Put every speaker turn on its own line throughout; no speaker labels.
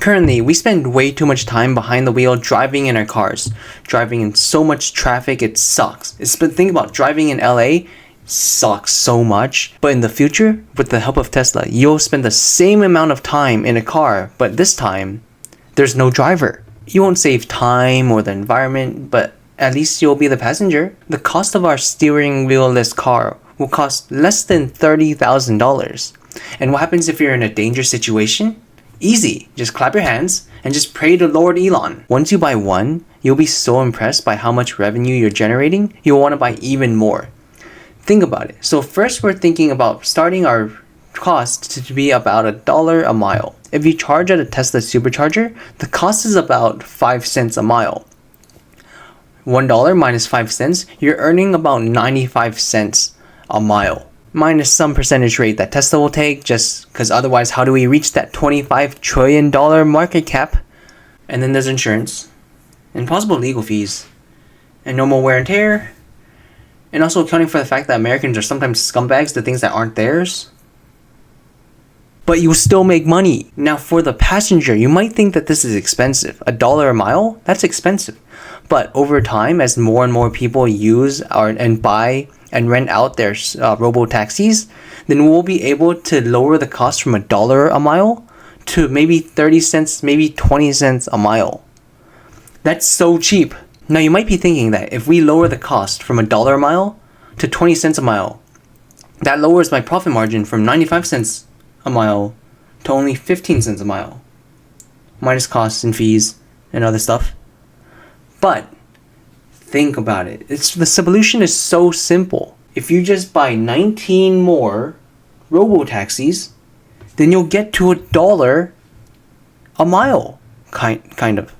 Currently, we spend way too much time behind the wheel driving in our cars. Driving in so much traffic, it sucks. Think about driving in LA, sucks so much. But in the future, with the help of Tesla, you'll spend the same amount of time in a car, but this time, there's no driver. You won't save time or the environment, but at least you'll be the passenger. The cost of our steering wheel-less car will cost less than $30,000. And what happens if you're in a dangerous situation? Easy. Just clap your hands and just pray to Lord Elon. Once you buy one, you'll be so impressed by how much revenue you're generating, you'll want to buy even more. Think about it. So first we're thinking about starting our cost to be about $1 a mile. If you charge at a Tesla supercharger, the cost is about 5 cents a mile. $1 minus 5 cents, you're earning about 95 cents a mile. Minus some percentage rate that Tesla will take, just because otherwise how do we reach that $25 trillion market cap? And then there's insurance, and possible legal fees, and normal wear and tear, and also accounting for the fact that Americans are sometimes scumbags to things that aren't theirs. But you still make money. Now for the passenger, you might think that this is expensive. $1 a mile? That's expensive. But over time, as more and more people use and buy and rent out their ROBOTAXIs, then we'll be able to lower the cost from $1 a mile to maybe 30 cents, maybe 20 cents a mile. That's so cheap. Now you might be thinking that if we lower the cost from $1 a mile to 20 cents a mile, that lowers my profit margin from 95 cents a mile to only 15 cents a mile, minus costs and fees and other stuff. But think about it. The solution is so simple. If you just buy 19 more ROBOTAXIs, then you'll get to $1 a mile, kind of.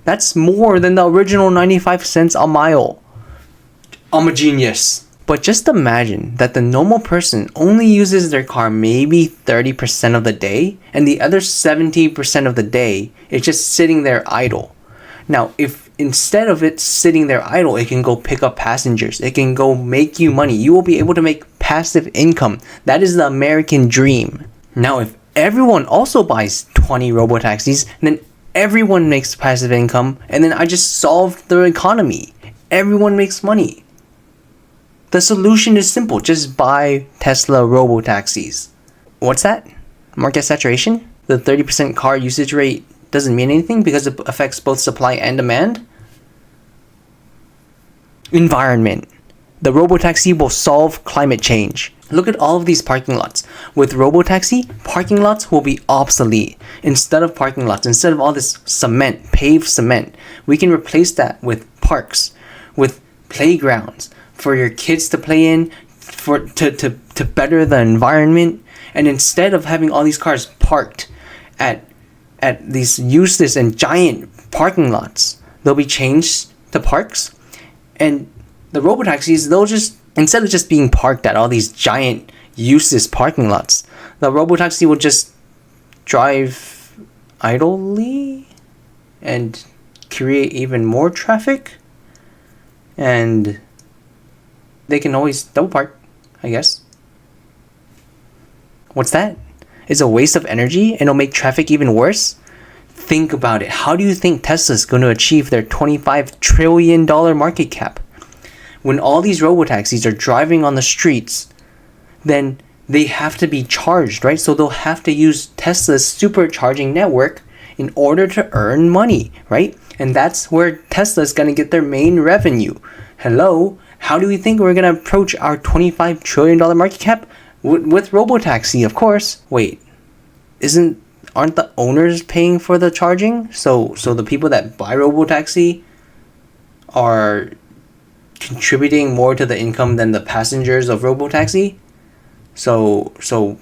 That's more than the original 95 cents a mile. I'm a genius. But just imagine that the normal person only uses their car maybe 30% of the day, and the other 70% of the day is just sitting there idle. Now, if instead of it sitting there idle, it can go pick up passengers, it can go make you money, you will be able to make passive income. That is the American dream. Now, if everyone also buys 20 ROBOTAXIs, then everyone makes passive income, and then I just solved the economy. Everyone makes money. The solution is simple. Just buy Tesla ROBOTAXIs. What's that? Market saturation? The 30% car usage rate doesn't mean anything because it affects both supply and demand? Environment. The ROBOTAXI will solve climate change. Look at all of these parking lots. With ROBOTAXI, parking lots will be obsolete. Instead of parking lots, instead of all this cement, paved cement, we can replace that with parks, with playgrounds, for your kids to play in, to better the environment. And instead of having all these cars parked at these useless and giant parking lots, they'll be changed to parks. And the ROBOTAXIs, they'll just, instead of just being parked at all these giant useless parking lots, the ROBOTAXI will just drive idly and create even more traffic, and they can always double park, I guess. What's that? It's a waste of energy and it'll make traffic even worse? Think about it. How do you think Tesla's going to achieve their $25 trillion market cap? When all these ROBOTAXIs are driving on the streets, then they have to be charged, right? So they'll have to use Tesla's supercharging network in order to earn money, right? And that's where Tesla's going to get their main revenue. Hello? How do we think we're going to approach our $25 trillion market cap? With ROBOTAXI, of course. Wait, aren't the owners paying for the charging? So the people that buy ROBOTAXI are contributing more to the income than the passengers of ROBOTAXI? So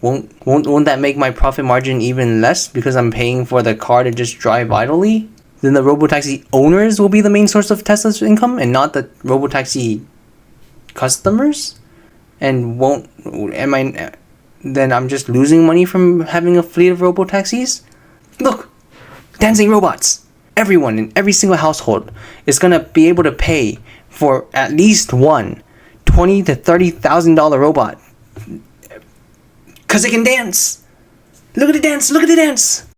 won't that make my profit margin even less because I'm paying for the car to just drive idly? Then the ROBOTAXI owners will be the main source of Tesla's income and not the ROBOTAXI customers? And then I'm just losing money from having a fleet of ROBOTAXIs? Look, dancing robots. Everyone in every single household is gonna be able to pay for at least one $20,000 to $30,000 robot, cause it can dance. Look at it dance. Look at it dance.